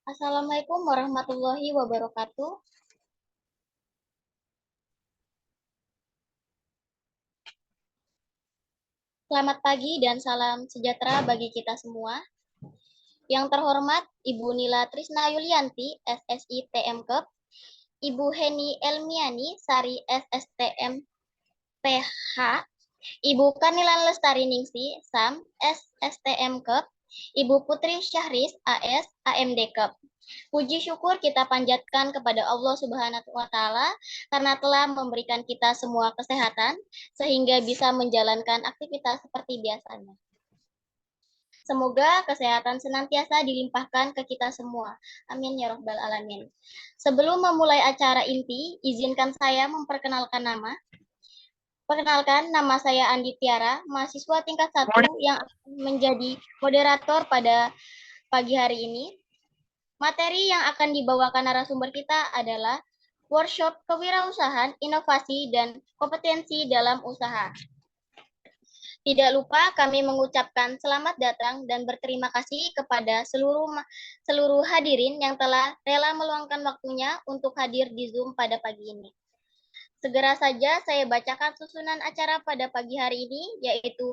Assalamualaikum warahmatullahi wabarakatuh. Selamat pagi dan salam sejahtera bagi kita semua. Yang terhormat Ibu Nila Trisna Yulianti, SSI TM Kep, Ibu Heni Elmiani, Sari SSTM PH, Ibu Kanilan Lestari Ningsi, SAM, SSTM Kep, Ibu Putri Syahris, AS, AMD Kep. Puji syukur kita panjatkan kepada Allah Subhanahu wa Ta'ala karena telah memberikan kita semua kesehatan sehingga bisa menjalankan aktivitas seperti biasanya. Semoga kesehatan senantiasa dilimpahkan ke kita semua. Amin ya Rabbal Alamin. Sebelum memulai acara inti, izinkan saya memperkenalkan nama. Perkenalkan, nama saya Andi Tiara, mahasiswa tingkat 1 yang akan menjadi moderator pada pagi hari ini. Materi yang akan dibawakan narasumber kita adalah workshop kewirausahaan, inovasi, dan kompetensi dalam usaha. Tidak lupa kami mengucapkan selamat datang dan berterima kasih kepada seluruh hadirin yang telah rela meluangkan waktunya untuk hadir di Zoom pada pagi ini. Segera saja saya bacakan susunan acara pada pagi hari ini, yaitu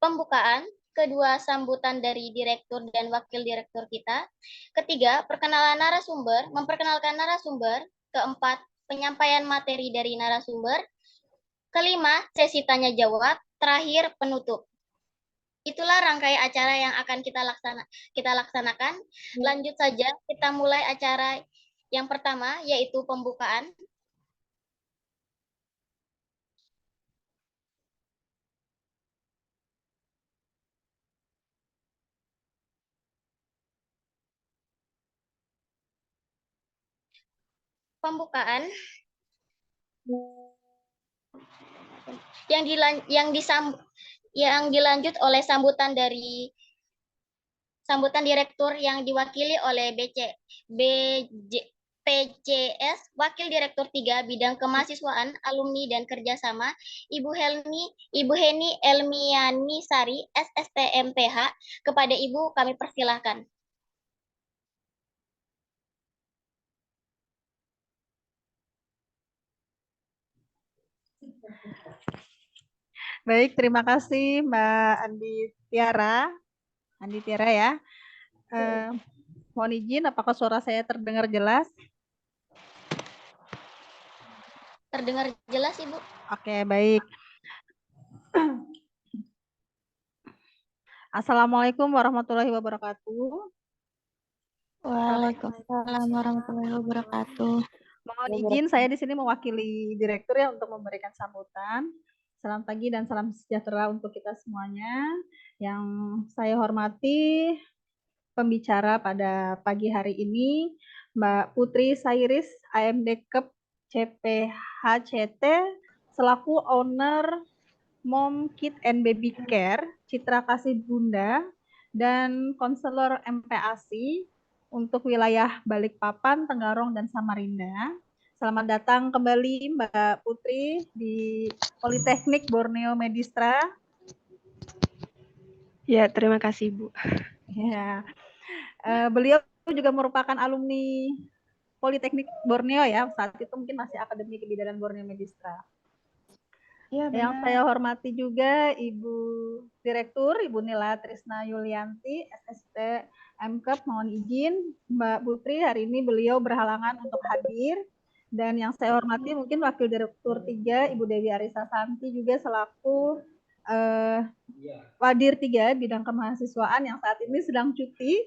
pembukaan, kedua sambutan dari direktur dan wakil direktur kita, ketiga memperkenalkan narasumber, keempat penyampaian materi dari narasumber, kelima sesi tanya jawab, terakhir penutup. Itulah rangkaian acara yang akan kita laksanakan. Lanjut saja, kita mulai acara yang pertama, yaitu pembukaan. Yang dilanjut oleh sambutan direktur yang diwakili oleh PCS Wakil Direktur 3 Bidang Kemahasiswaan, Alumni dan Kerjasama, Ibu Heni Elmiani Sari, SSTMPH. Kepada Ibu kami persilahkan. Baik, terima kasih Mbak Andi Tiara ya. Mohon izin, apakah suara saya terdengar jelas? Terdengar jelas, Ibu. Oke, baik. Assalamualaikum warahmatullahi wabarakatuh. Waalaikumsalam warahmatullahi wabarakatuh. Mohon izin, saya di sini mewakili direktur ya untuk memberikan sambutan. Salam pagi dan salam sejahtera untuk kita semuanya. Yang saya hormati pembicara pada pagi hari ini, Mbak Putri Sairis, AMD Kep CPHCT, selaku owner Mom Kid and Baby Care, Citra Kasih Bunda, dan konselor MPASI untuk wilayah Balikpapan, Tenggarong, dan Samarinda. Selamat datang kembali Mbak Putri di Politeknik Borneo Medistra. Ya, terima kasih Bu. Ya, beliau juga merupakan alumni Politeknik Borneo ya, saat itu mungkin masih Akademi Kebidanan Borneo Medistra. Ya, yang saya hormati juga Ibu Direktur, Ibu Nila Trisna Yulianti, SST MKEP, mohon izin Mbak Putri hari ini beliau berhalangan untuk hadir. Dan yang saya hormati mungkin Wakil Direktur 3, Ibu Dewi Arisa Santi juga selaku Wadir 3 Bidang Kemahasiswaan yang saat ini sedang cuti.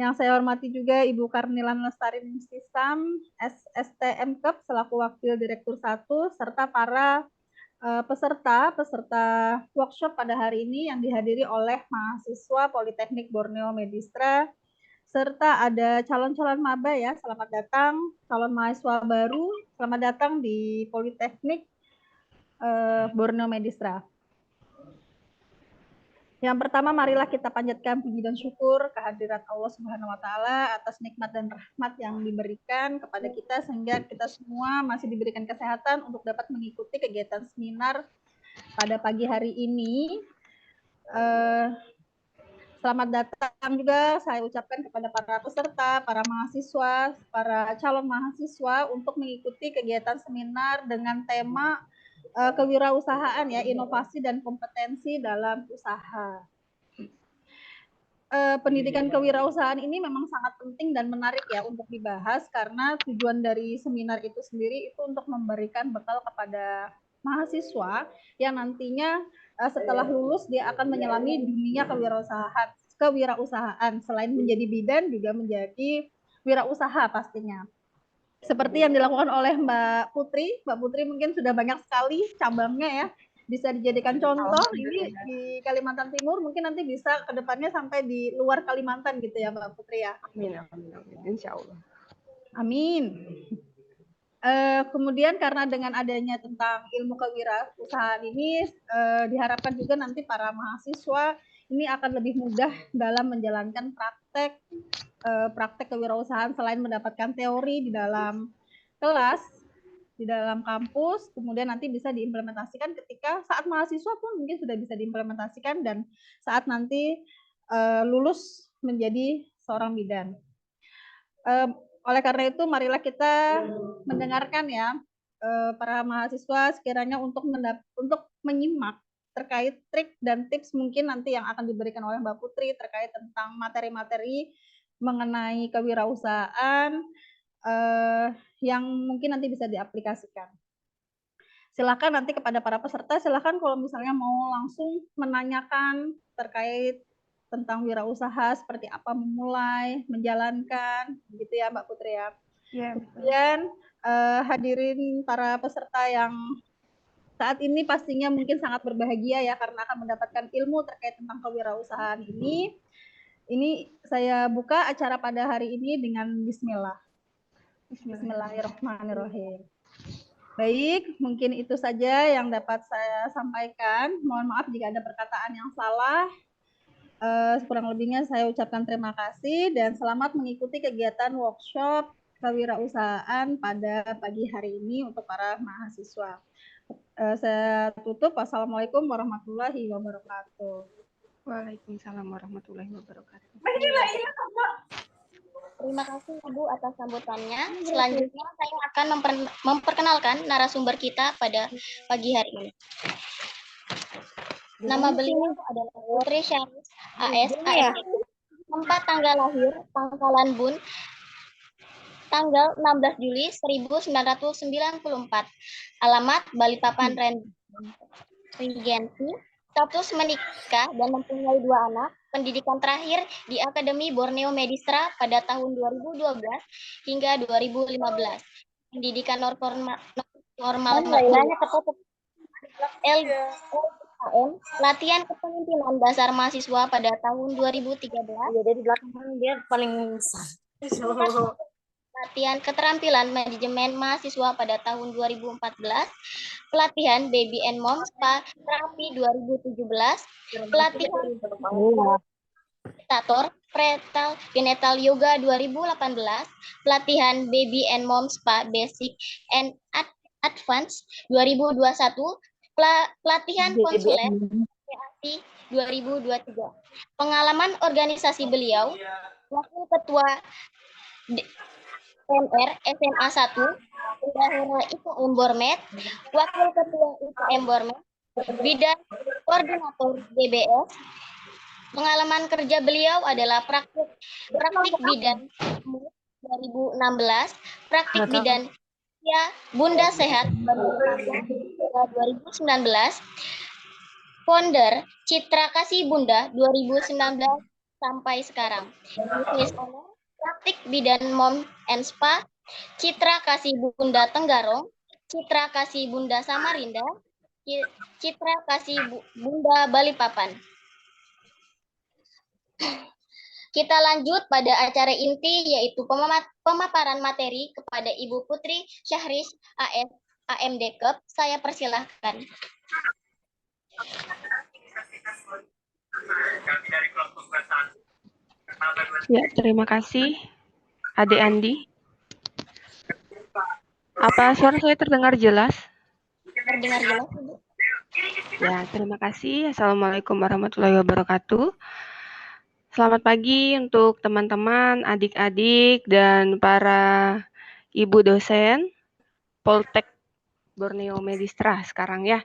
Yang saya hormati juga Ibu Karnilan Lestari Ningsi SAM, SSTM Kep selaku Wakil Direktur 1, serta para peserta workshop pada hari ini yang dihadiri oleh mahasiswa Politeknik Borneo Medistra, serta ada calon-calon maba ya, selamat datang, calon mahasiswa baru, selamat datang di Politeknik Borneo Medistra. Yang pertama, marilah kita panjatkan puji dan syukur kehadirat Allah Subhanahu wa Ta'ala atas nikmat dan rahmat yang diberikan kepada kita sehingga kita semua masih diberikan kesehatan untuk dapat mengikuti kegiatan seminar pada pagi hari ini. Selamat datang juga saya ucapkan kepada para peserta, para mahasiswa, para calon mahasiswa untuk mengikuti kegiatan seminar dengan tema kewirausahaan ya, inovasi dan kompetensi dalam usaha. Pendidikan kewirausahaan ini memang sangat penting dan menarik ya untuk dibahas karena tujuan dari seminar itu sendiri itu untuk memberikan bekal kepada mahasiswa yang nantinya setelah lulus dia akan menyelami dunia kewirausahaan selain menjadi bidan juga menjadi wirausaha pastinya. Seperti yang dilakukan oleh Mbak Putri mungkin sudah banyak sekali cabangnya ya, bisa dijadikan contoh. Ini di Kalimantan Timur, mungkin nanti bisa ke depannya sampai di luar Kalimantan gitu ya Mbak Putri ya. Amin, amin, amin. Insya Allah. Amin. Kemudian karena dengan adanya tentang ilmu kewirausahaan ini diharapkan juga nanti para mahasiswa ini akan lebih mudah dalam menjalankan praktek kewirausahaan selain mendapatkan teori di dalam kelas, di dalam kampus, kemudian nanti bisa diimplementasikan ketika saat mahasiswa pun mungkin sudah bisa diimplementasikan dan saat nanti lulus menjadi seorang bidan. Oleh karena itu, marilah kita mendengarkan ya para mahasiswa sekiranya untuk menyimak terkait trik dan tips mungkin nanti yang akan diberikan oleh Mbak Putri terkait tentang materi-materi mengenai kewirausahaan yang mungkin nanti bisa diaplikasikan. Silakan nanti kepada para peserta, silakan kalau misalnya mau langsung menanyakan terkait tentang wirausaha, seperti apa memulai, menjalankan, gitu ya Mbak Putri ya. Ya, kemudian hadirin para peserta yang saat ini pastinya mungkin sangat berbahagia ya karena akan mendapatkan ilmu terkait tentang kewirausahaan ini. Ini saya buka acara pada hari ini dengan bismillah. Bismillahirrahmanirrahim. Baik, mungkin itu saja yang dapat saya sampaikan. Mohon maaf jika ada perkataan yang salah. Kurang lebihnya saya ucapkan terima kasih dan selamat mengikuti kegiatan workshop kewirausahaan pada pagi hari ini untuk para mahasiswa. Saya tutup. Wassalamualaikum warahmatullahi wabarakatuh. Waalaikumsalam warahmatullahi wabarakatuh. Terima kasih Ibu atas sambutannya. Selanjutnya saya akan memperkenalkan narasumber kita pada pagi hari ini. Nama beliau adalah Putri Syahris AS AM. Tempat tanggal lahir Pangkalan Bun tanggal 16 Juli 1994. Alamat Balikpapan Regency. Status menikah dan mempunyai 2 anak. Pendidikan terakhir di Akademi Borneo Medistra pada tahun 2012 hingga 2015. Pendidikan normal LKM, latihan kepemimpinan dasar mahasiswa pada tahun 2013. Jadi di belakang dia paling besar. Latihan keterampilan manajemen mahasiswa pada tahun 2014. Pelatihan Baby and Mom Spa Terapi 2017. Pelatihan Meditator Prenatal Genital Yoga 2018. Pelatihan Baby and Mom Spa Basic and Advance 2021. Pelatihan konsuler PAC 2023. Pengalaman organisasi beliau, Wakil Ketua MR SMA 1, Bendahara IKM Bormet, Wakil Ketua IKM Bormet, Bidang Koordinator DBS. Pengalaman kerja beliau adalah praktik bidan 2016, praktik bidan ya Bunda Sehat 2019, founder Citra Kasih Bunda 2019 sampai sekarang. Business owner praktik bidan Mom and Spa, Citra Kasih Bunda Tenggarong, Citra Kasih Bunda Samarinda, Citra Kasih Bunda Balikpapan. Kita lanjut pada acara inti yaitu pemaparan materi kepada Ibu Putri Syahris AS AMD Kep. Saya persilahkan. Ya, terima kasih Adik Andi. Apa suara saya terdengar jelas? Terdengar jelas, Ibu? Ya, terima kasih. Assalamualaikum warahmatullahi wabarakatuh. Selamat pagi untuk teman-teman, adik-adik, dan para ibu dosen Poltek Borneo Medistra sekarang ya.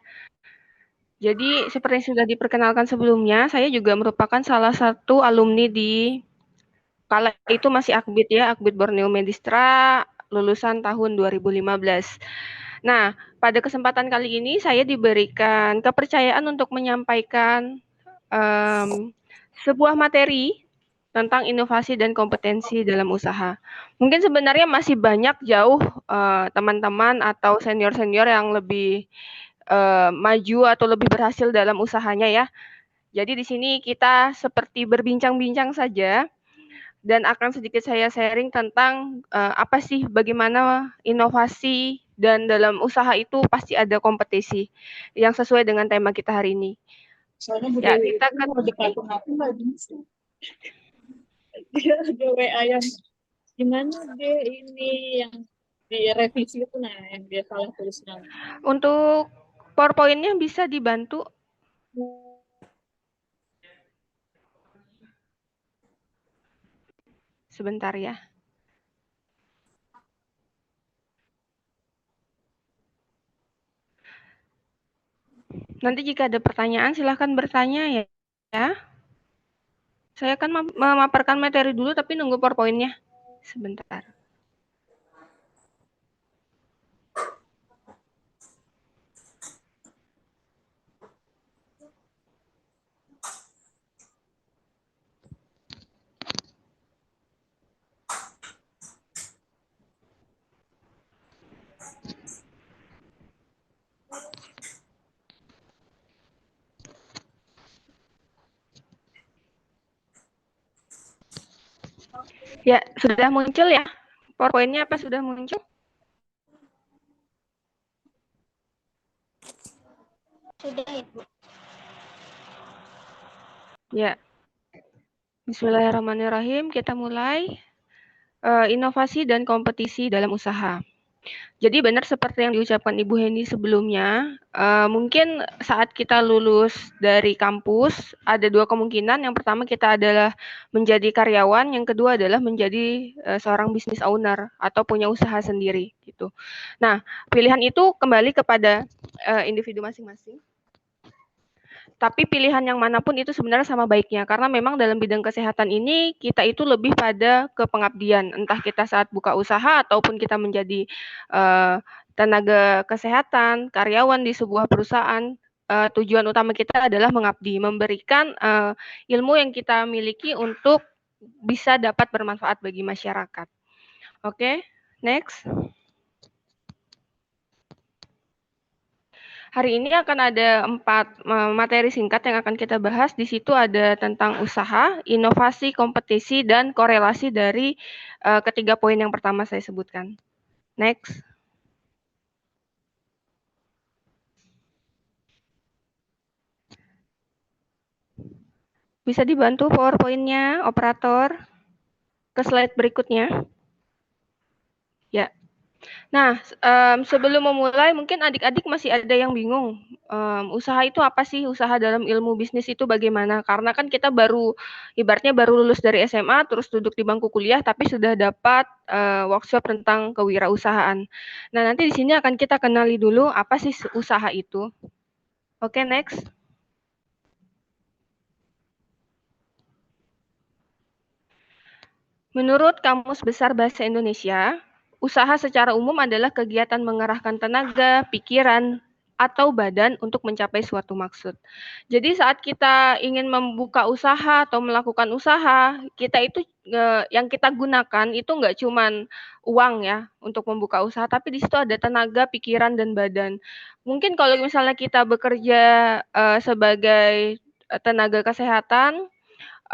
Jadi seperti yang sudah diperkenalkan sebelumnya, saya juga merupakan salah satu alumni di kala itu masih Akbid ya, Akbid Borneo Medistra lulusan tahun 2015. Nah, pada kesempatan kali ini saya diberikan kepercayaan untuk menyampaikan sebuah materi tentang inovasi dan kompetensi dalam usaha. Mungkin sebenarnya masih banyak jauh teman-teman atau senior-senior yang lebih maju atau lebih berhasil dalam usahanya ya. Jadi di sini kita seperti berbincang-bincang saja dan akan sedikit saya sharing tentang apa sih bagaimana inovasi dan dalam usaha itu pasti ada kompetisi yang sesuai dengan tema kita hari ini. Soalnya Ya, kita kan mau dipotong aku nggak bisa. Dia ada WA yang gimana deh ini yang direvisi itu nah yang dia salah tulis nama. untuk PowerPoint-nya bisa dibantu. Sebentar ya. Nanti jika ada pertanyaan silahkan bertanya ya. Saya akan memaparkan materi dulu tapi nunggu PowerPoint-nya. Sebentar. Ya, sudah muncul ya? PowerPoint-nya apa sudah muncul? Sudah, Ibu. Ya. Bismillahirrahmanirrahim, kita mulai. Inovasi dan kompetisi dalam usaha. Jadi benar seperti yang diucapkan Ibu Heni sebelumnya, mungkin saat kita lulus dari kampus ada dua kemungkinan. Yang pertama kita adalah menjadi karyawan, yang kedua adalah menjadi seorang business owner atau punya usaha sendiri gitu. Nah, pilihan itu kembali kepada individu masing-masing. Tapi pilihan yang manapun itu sebenarnya sama baiknya, karena memang dalam bidang kesehatan ini kita itu lebih pada ke pengabdian, entah kita saat buka usaha ataupun kita menjadi tenaga kesehatan, karyawan di sebuah perusahaan, tujuan utama kita adalah mengabdi, memberikan ilmu yang kita miliki untuk bisa dapat bermanfaat bagi masyarakat. Oke, next. Hari ini akan ada 4 materi singkat yang akan kita bahas. Di situ ada tentang usaha, inovasi, kompetisi, dan korelasi dari ketiga poin yang pertama saya sebutkan. Next. Bisa dibantu PowerPoint-nya, operator, ke slide berikutnya. Ya. Nah, sebelum memulai mungkin adik-adik masih ada yang bingung, usaha itu apa sih? Usaha dalam ilmu bisnis itu bagaimana? Karena kan kita ibaratnya baru lulus dari SMA, terus duduk di bangku kuliah, tapi sudah dapat workshop tentang kewirausahaan. Nah, nanti di sini akan kita kenali dulu apa sih usaha itu. Oke, next. Menurut Kamus Besar Bahasa Indonesia, usaha secara umum adalah kegiatan mengerahkan tenaga, pikiran, atau badan untuk mencapai suatu maksud. Jadi saat kita ingin membuka usaha atau melakukan usaha, kita itu yang kita gunakan itu nggak cuman uang ya untuk membuka usaha, tapi di situ ada tenaga, pikiran, dan badan. Mungkin kalau misalnya kita bekerja sebagai tenaga kesehatan,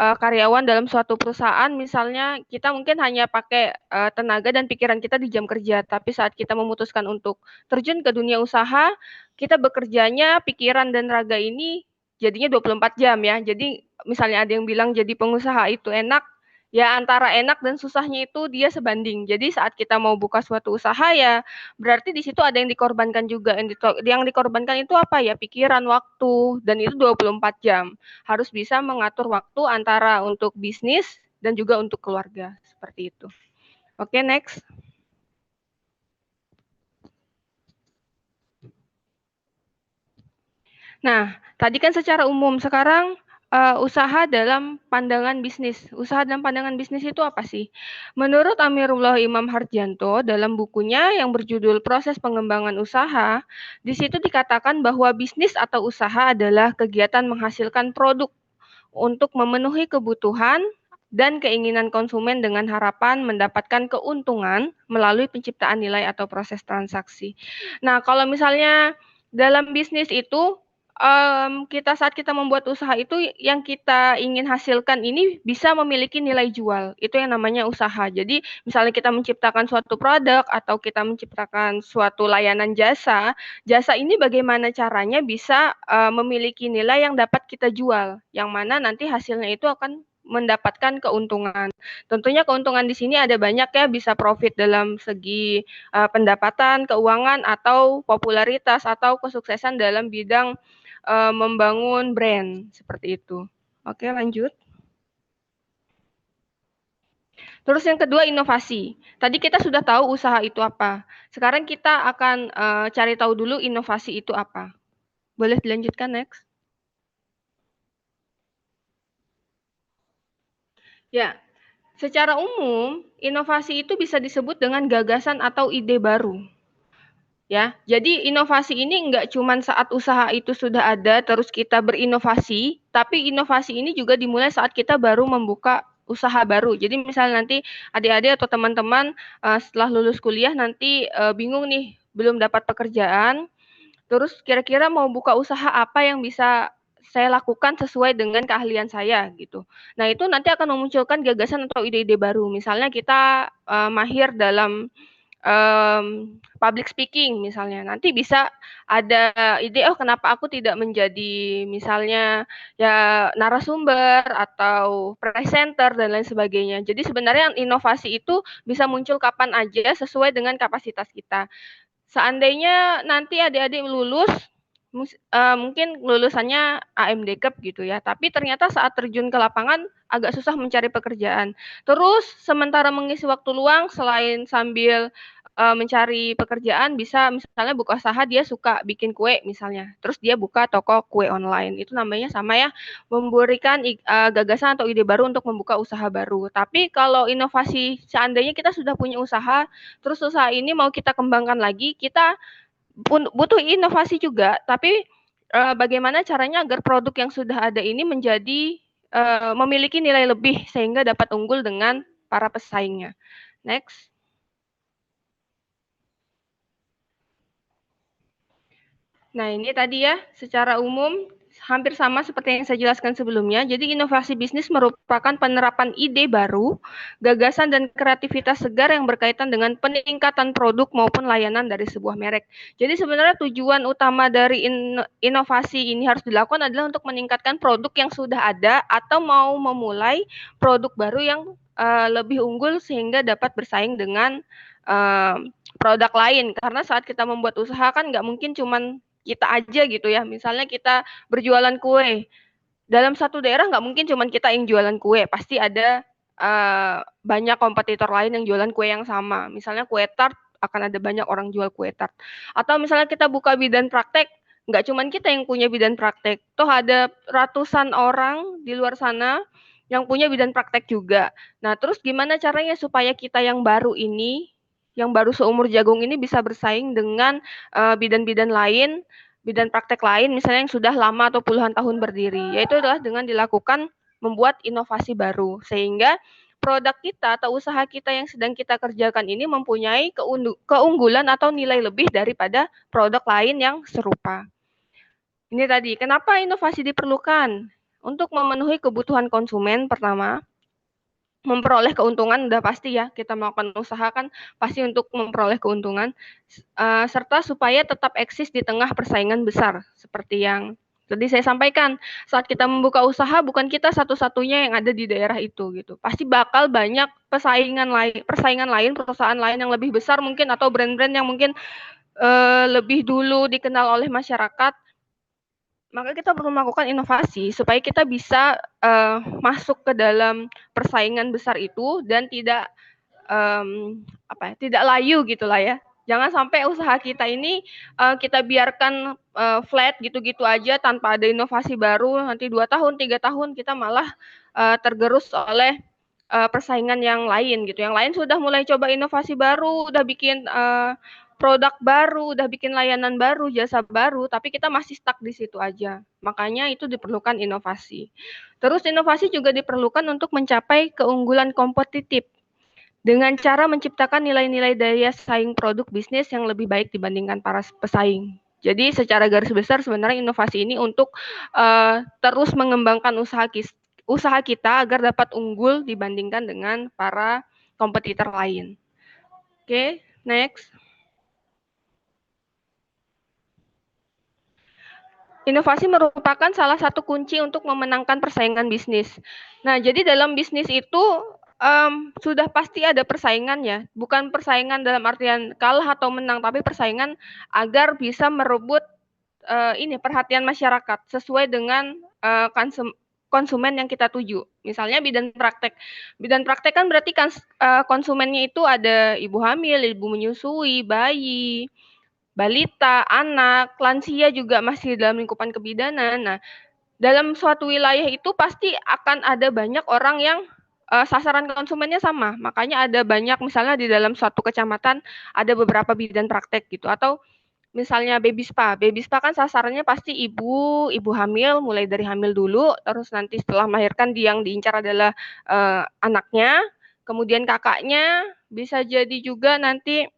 karyawan dalam suatu perusahaan, misalnya kita mungkin hanya pakai tenaga dan pikiran kita di jam kerja, tapi saat kita memutuskan untuk terjun ke dunia usaha, kita bekerjanya pikiran dan raga ini jadinya 24 jam ya. Jadi misalnya ada yang bilang jadi pengusaha itu enak, Ya antara enak dan susahnya itu dia sebanding. Jadi saat kita mau buka suatu usaha ya berarti di situ ada yang dikorbankan juga. Yang dikorbankan itu apa ya? Pikiran, waktu, dan itu 24 jam. Harus bisa mengatur waktu antara untuk bisnis dan juga untuk keluarga. Seperti itu. Oke, next. Nah, tadi kan secara umum, sekarang usaha dalam pandangan bisnis. Usaha dalam pandangan bisnis itu apa sih? Menurut Amirullah Imam Harjanto dalam bukunya yang berjudul Proses Pengembangan Usaha, di situ dikatakan bahwa bisnis atau usaha adalah kegiatan menghasilkan produk untuk memenuhi kebutuhan dan keinginan konsumen dengan harapan mendapatkan keuntungan melalui penciptaan nilai atau proses transaksi. Nah, kalau misalnya dalam bisnis itu saat kita membuat usaha itu yang kita ingin hasilkan ini bisa memiliki nilai jual. Itu yang namanya usaha. Jadi misalnya kita menciptakan suatu produk atau kita menciptakan suatu layanan jasa, jasa ini bagaimana caranya bisa memiliki nilai yang dapat kita jual, yang mana nanti hasilnya itu akan mendapatkan keuntungan. Tentunya keuntungan di sini ada banyak ya, bisa profit dalam segi pendapatan, keuangan, atau popularitas, atau kesuksesan dalam bidang membangun brand, seperti itu. Oke, lanjut. Terus yang kedua, inovasi. Tadi kita sudah tahu usaha itu apa. Sekarang kita akan cari tahu dulu inovasi itu apa. Boleh dilanjutkan, next. Ya, secara umum, inovasi itu bisa disebut dengan gagasan atau ide baru. Ya, jadi inovasi ini enggak cuma saat usaha itu sudah ada terus kita berinovasi, tapi inovasi ini juga dimulai saat kita baru membuka usaha baru. Jadi misalnya nanti adik-adik atau teman-teman setelah lulus kuliah nanti bingung nih, belum dapat pekerjaan, terus kira-kira mau buka usaha apa yang bisa saya lakukan sesuai dengan keahlian saya gitu. Nah, itu nanti akan memunculkan gagasan atau ide-ide baru. Misalnya kita mahir dalam public speaking misalnya, nanti bisa ada ide, oh kenapa aku tidak menjadi misalnya ya narasumber atau presenter dan lain sebagainya. Jadi sebenarnya inovasi itu bisa muncul kapan aja sesuai dengan kapasitas kita. Seandainya nanti adik-adik lulus, mungkin lulusannya AMDKEP gitu ya, tapi ternyata saat terjun ke lapangan agak susah mencari pekerjaan. Terus sementara mengisi waktu luang selain sambil mencari pekerjaan bisa misalnya buka usaha, dia suka bikin kue misalnya, terus dia buka toko kue online. Itu namanya sama ya, memberikan gagasan atau ide baru untuk membuka usaha baru. Tapi kalau inovasi, seandainya kita sudah punya usaha, terus usaha ini mau kita kembangkan lagi, kita butuh inovasi juga, tapi bagaimana caranya agar produk yang sudah ada ini menjadi memiliki nilai lebih sehingga dapat unggul dengan para pesaingnya. Next. Nah, ini tadi ya, secara umum hampir sama seperti yang saya jelaskan sebelumnya. Jadi inovasi bisnis merupakan penerapan ide baru, gagasan dan kreativitas segar yang berkaitan dengan peningkatan produk maupun layanan dari sebuah merek. Jadi sebenarnya tujuan utama dari inovasi ini harus dilakukan adalah untuk meningkatkan produk yang sudah ada atau mau memulai produk baru yang lebih unggul sehingga dapat bersaing dengan produk lain. Karena saat kita membuat usaha kan nggak mungkin cuman kita aja gitu ya. Misalnya kita berjualan kue. Dalam satu daerah nggak mungkin cuma kita yang jualan kue. Pasti ada banyak kompetitor lain yang jualan kue yang sama. Misalnya kue tart, akan ada banyak orang jual kue tart. Atau misalnya kita buka bidan praktek, nggak cuma kita yang punya bidan praktek. Toh ada ratusan orang di luar sana yang punya bidan praktek juga. Nah, terus gimana caranya supaya kita yang baru ini, yang baru seumur jagung ini bisa bersaing dengan bidan-bidan lain, bidan praktek lain misalnya yang sudah lama atau puluhan tahun berdiri, yaitu adalah dengan dilakukan membuat inovasi baru sehingga produk kita atau usaha kita yang sedang kita kerjakan ini mempunyai keunggulan atau nilai lebih daripada produk lain yang serupa. Ini tadi, kenapa inovasi diperlukan? Untuk memenuhi kebutuhan konsumen pertama, memperoleh keuntungan udah pasti ya, kita melakukan usaha kan pasti untuk memperoleh keuntungan, serta supaya tetap eksis di tengah persaingan besar seperti yang Tadi saya sampaikan, saat kita membuka usaha bukan kita satu-satunya yang ada di daerah itu gitu. Pasti bakal banyak persaingan lain, perusahaan lain yang lebih besar mungkin atau brand-brand yang mungkin lebih dulu dikenal oleh masyarakat. Maka kita perlu melakukan inovasi supaya kita bisa masuk ke dalam persaingan besar itu dan tidak tidak layu gitulah ya. Jangan sampai usaha kita ini kita biarkan flat gitu-gitu aja tanpa ada inovasi baru. Nanti 2 tahun, 3 tahun kita malah tergerus oleh persaingan yang lain gitu. Yang lain sudah mulai coba inovasi baru, udah bikin produk baru, udah bikin layanan baru, jasa baru, tapi kita masih stuck di situ aja. Makanya itu diperlukan inovasi. Terus inovasi juga diperlukan untuk mencapai keunggulan kompetitif dengan cara menciptakan nilai-nilai daya saing produk bisnis yang lebih baik dibandingkan para pesaing. Jadi secara garis besar sebenarnya inovasi ini untuk terus mengembangkan usaha kita agar dapat unggul dibandingkan dengan para kompetitor lain. Oke, next. Inovasi merupakan salah satu kunci untuk memenangkan persaingan bisnis. Nah, jadi dalam bisnis itu sudah pasti ada persaingan ya, bukan persaingan dalam artian kalah atau menang, tapi persaingan agar bisa merebut perhatian masyarakat sesuai dengan konsumen yang kita tuju. Misalnya bidan praktek. Bidan praktek kan berarti kan konsumennya itu ada ibu hamil, ibu menyusui, bayi, balita, anak, lansia juga masih dalam lingkupan kebidanan. Nah, dalam suatu wilayah itu pasti akan ada banyak orang yang sasaran konsumennya sama. Makanya ada banyak misalnya di dalam suatu kecamatan ada beberapa bidan praktek gitu. Atau misalnya baby spa. Baby spa kan sasarannya pasti ibu hamil, mulai dari hamil dulu, terus nanti setelah melahirkan yang diincar adalah anaknya, kemudian kakaknya, bisa jadi juga nanti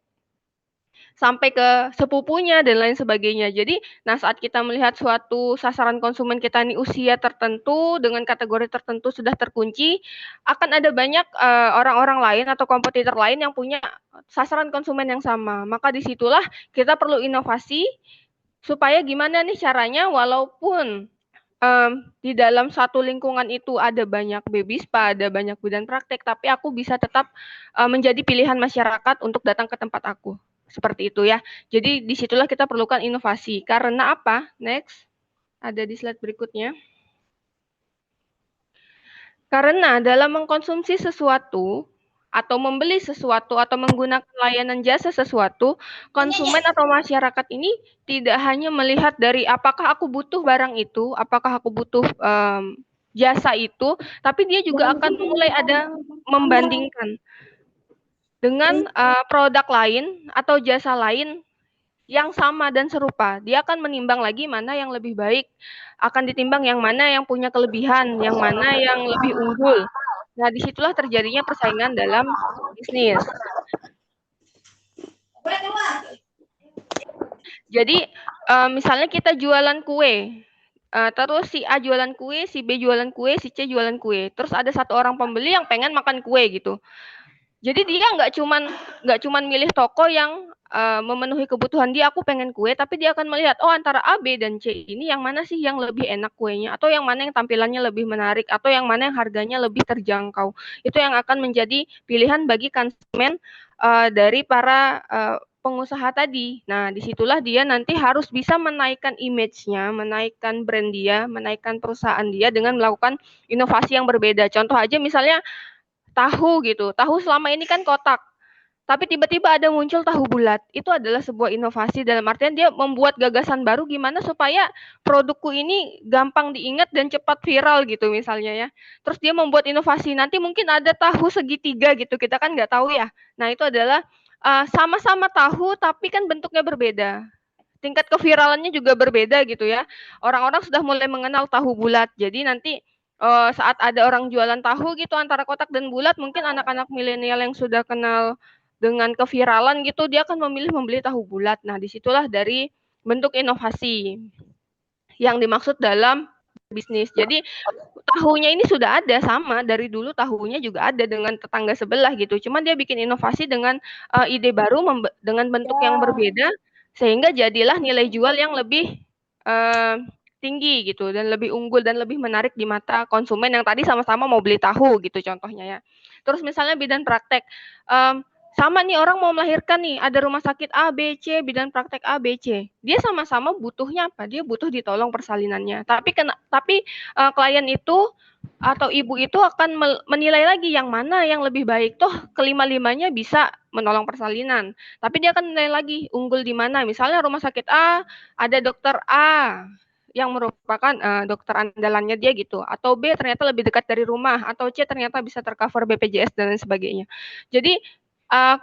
sampai ke sepupunya dan lain sebagainya. Jadi, nah saat kita melihat suatu sasaran konsumen kita ini usia tertentu dengan kategori tertentu sudah terkunci, akan ada banyak orang-orang lain atau kompetitor lain yang punya sasaran konsumen yang sama. Maka disitulah kita perlu inovasi supaya gimana nih caranya walaupun di dalam satu lingkungan itu ada banyak baby spa, ada banyak bidan praktek, tapi aku bisa tetap menjadi pilihan masyarakat untuk datang ke tempat aku. Seperti itu ya. Jadi disitulah kita perlukan inovasi. Karena apa? Next. Ada di slide berikutnya. Karena dalam mengkonsumsi sesuatu, atau membeli sesuatu, atau menggunakan layanan jasa sesuatu, konsumen atau masyarakat ini tidak hanya melihat dari apakah aku butuh barang itu, apakah aku butuh jasa itu, tapi dia juga akan mulai ada membandingkan dengan produk lain atau jasa lain yang sama dan serupa. Dia akan menimbang lagi mana yang lebih baik, akan ditimbang yang mana yang punya kelebihan, yang mana yang lebih unggul. Nah, disitulah terjadinya persaingan dalam bisnis. Jadi, misalnya kita jualan kue, terus si A jualan kue, si B jualan kue, si C jualan kue. Terus ada satu orang pembeli yang pengen makan kue gitu. Jadi dia nggak cuman milih toko yang memenuhi kebutuhan dia, aku pengen kue, tapi dia akan melihat, oh antara A, B, dan C ini yang mana sih yang lebih enak kuenya, atau yang mana yang tampilannya lebih menarik, atau yang mana yang harganya lebih terjangkau. Itu yang akan menjadi pilihan bagi konsumen dari para pengusaha tadi. Nah, disitulah dia nanti harus bisa menaikkan image-nya, menaikkan brand dia, menaikkan perusahaan dia dengan melakukan inovasi yang berbeda. Contoh aja misalnya tahu gitu. Tahu selama ini kan kotak. Tapi tiba-tiba ada muncul tahu bulat. Itu adalah sebuah inovasi dalam artian dia membuat gagasan baru gimana supaya produkku ini gampang diingat dan cepat viral gitu misalnya ya. Terus dia membuat inovasi. Nanti mungkin ada tahu segitiga gitu. Kita kan nggak tahu ya. Nah itu adalah sama-sama tahu tapi kan bentuknya berbeda. Tingkat keviralannya juga berbeda gitu ya. Orang-orang sudah mulai mengenal tahu bulat. Jadi nanti saat ada orang jualan tahu gitu antara kotak dan bulat, mungkin anak-anak milenial yang sudah kenal dengan keviralan gitu, dia akan memilih membeli tahu bulat. Nah, disitulah dari bentuk inovasi yang dimaksud dalam bisnis. Jadi tahunya ini sudah ada sama dari dulu, tahunya juga ada dengan tetangga sebelah gitu. Cuman dia bikin inovasi dengan ide baru dengan bentuk yang berbeda sehingga jadilah nilai jual yang lebih tinggi gitu dan lebih unggul dan lebih menarik di mata konsumen yang tadi sama-sama mau beli tahu gitu contohnya ya. Terus misalnya bidang praktek, sama nih orang mau melahirkan nih, ada rumah sakit A, B, C, bidang praktek A, B, C. Dia sama-sama butuhnya apa? Dia butuh ditolong persalinannya. Tapi klien itu atau ibu itu akan menilai lagi yang mana yang lebih baik. Toh kelima-limanya bisa menolong persalinan. Tapi dia akan menilai lagi unggul di mana. Misalnya rumah sakit A ada dokter A yang merupakan dokter andalannya dia gitu. Atau B ternyata lebih dekat dari rumah. Atau C ternyata bisa tercover BPJS dan lain sebagainya. Jadi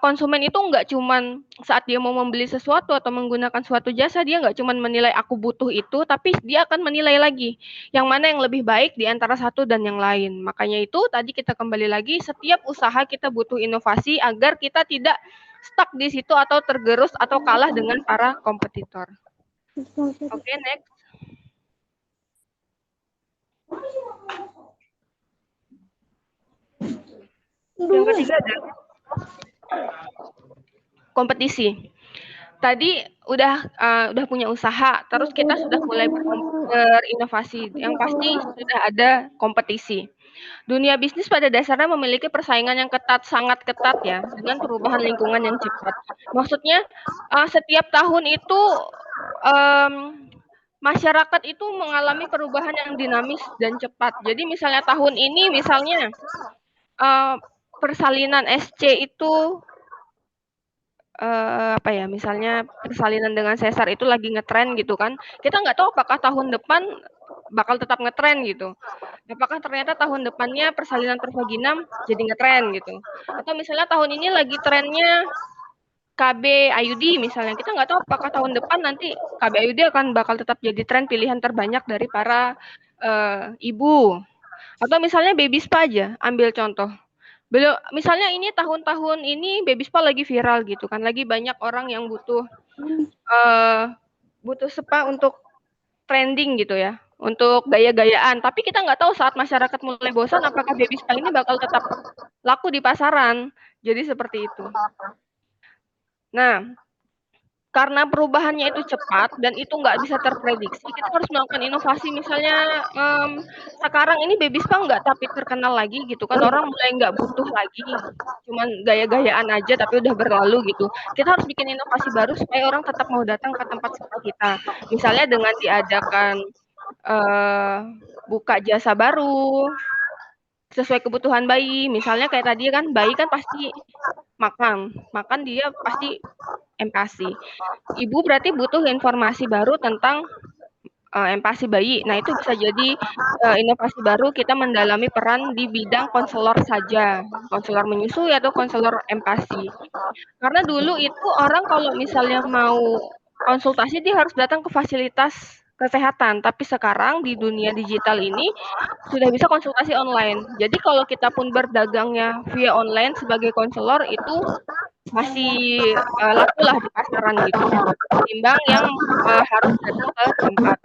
konsumen itu nggak cuman saat dia mau membeli sesuatu atau menggunakan suatu jasa, dia nggak cuman menilai aku butuh itu, tapi dia akan menilai lagi yang mana yang lebih baik di antara satu dan yang lain. Makanya itu tadi kita kembali lagi, setiap usaha kita butuh inovasi agar kita tidak stuck di situ atau tergerus atau kalah dengan para kompetitor. Oke, next. Yang ketiga adalah kompetisi. Tadi udah punya usaha, terus kita sudah mulai berinovasi. Yang pasti sudah ada kompetisi. Dunia bisnis pada dasarnya memiliki persaingan yang ketat, sangat ketat ya, dengan perubahan lingkungan yang cepat. Maksudnya setiap tahun itu masyarakat itu mengalami perubahan yang dinamis dan cepat. Jadi misalnya tahun ini misalnya persalinan SC itu misalnya persalinan dengan sesar itu lagi ngetren gitu kan. Kita nggak tahu apakah tahun depan bakal tetap ngetren gitu. Apakah ternyata tahun depannya persalinan pervaginam jadi ngetren gitu. Atau misalnya tahun ini lagi trennya KB IUD misalnya. Kita nggak tahu apakah tahun depan nanti KB IUD bakal tetap jadi tren pilihan terbanyak dari para ibu. Atau misalnya baby spa aja, ambil contoh. Misalnya ini tahun-tahun ini baby spa lagi viral gitu kan, lagi banyak orang yang butuh spa untuk trending gitu ya, untuk gaya-gayaan. Tapi kita nggak tahu saat masyarakat mulai bosan, apakah baby spa ini bakal tetap laku di pasaran. Jadi seperti itu. Nah, karena perubahannya itu cepat dan itu nggak bisa terprediksi, kita harus melakukan inovasi. Misalnya sekarang ini baby spa nggak tapi terkenal lagi gitu kan, orang mulai nggak butuh lagi, cuman gaya-gayaan aja tapi udah berlalu gitu. Kita harus bikin inovasi baru supaya orang tetap mau datang ke tempat spa kita. Misalnya dengan diadakan buka jasa baru sesuai kebutuhan bayi. Misalnya kayak tadi kan bayi kan pasti makan dia pasti empasi. Ibu berarti butuh informasi baru tentang empasi bayi. Nah, itu bisa jadi inovasi baru kita mendalami peran di bidang konselor saja, konselor menyusui atau konselor empasi. Karena dulu itu orang kalau misalnya mau konsultasi dia harus datang ke fasilitas kesehatan, tapi sekarang di dunia digital ini sudah bisa konsultasi online. Jadi kalau kita pun berdagangnya via online sebagai konselor itu masih laku lah di pasaran gitu, ketimbang yang harus datang ke tempat.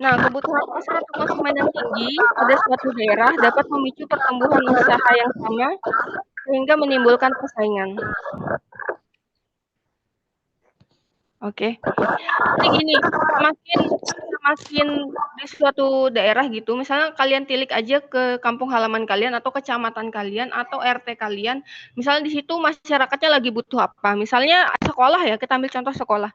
Nah, kebutuhan pasar atau konsumen yang tinggi pada suatu daerah dapat memicu pertumbuhan usaha yang sama sehingga menimbulkan persaingan. Oke. Jadi gini, semakin di suatu daerah gitu, misalnya kalian tilik aja ke kampung halaman kalian atau kecamatan kalian atau RT kalian, misalnya di situ masyarakatnya lagi butuh apa. Misalnya sekolah ya, kita ambil contoh sekolah.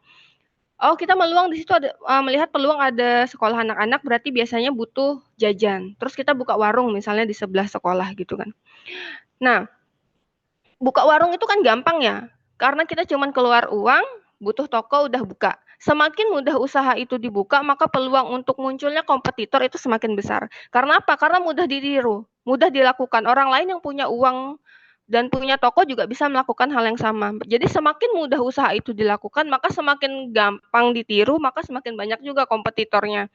Oh, kita di situ ada melihat peluang ada sekolah anak-anak, berarti biasanya butuh jajan. Terus kita buka warung misalnya di sebelah sekolah gitu kan. Nah, buka warung itu kan gampang ya, karena kita cuman keluar uang, butuh toko udah buka. Semakin mudah usaha itu dibuka, maka peluang untuk munculnya kompetitor itu semakin besar. Karena apa? Karena mudah ditiru, mudah dilakukan. Orang lain yang punya uang dan punya toko juga bisa melakukan hal yang sama. Jadi semakin mudah usaha itu dilakukan, maka semakin gampang ditiru, maka semakin banyak juga kompetitornya.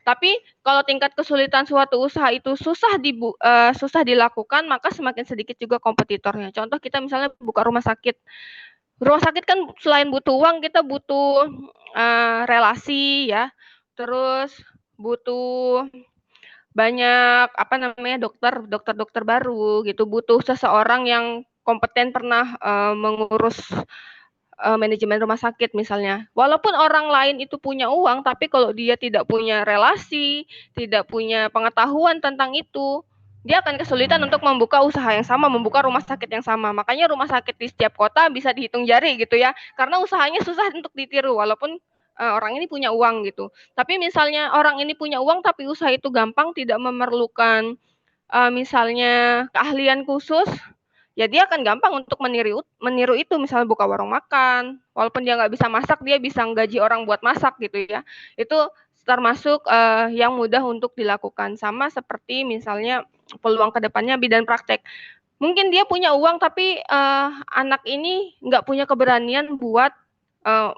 Tapi kalau tingkat kesulitan suatu usaha itu susah dilakukan, maka semakin sedikit juga kompetitornya. Contoh kita misalnya buka rumah sakit. Rumah sakit kan selain butuh uang, kita butuh relasi ya, terus butuh banyak dokter baru gitu, butuh seseorang yang kompeten pernah mengurus manajemen rumah sakit misalnya. Walaupun orang lain itu punya uang, tapi kalau dia tidak punya relasi, tidak punya pengetahuan tentang itu, dia akan kesulitan untuk membuka usaha yang sama, membuka rumah sakit yang sama. Makanya rumah sakit di setiap kota bisa dihitung jari gitu ya, karena usahanya susah untuk ditiru, walaupun orang ini punya uang gitu. Tapi misalnya orang ini punya uang, tapi usaha itu gampang, tidak memerlukan misalnya keahlian khusus, ya dia akan gampang untuk meniru itu, misalnya buka warung makan, walaupun dia nggak bisa masak, dia bisa nggaji orang buat masak gitu ya. Itu termasuk yang mudah untuk dilakukan. Sama seperti misalnya peluang kedepannya bidan praktek. Mungkin dia punya uang, tapi anak ini nggak punya keberanian buat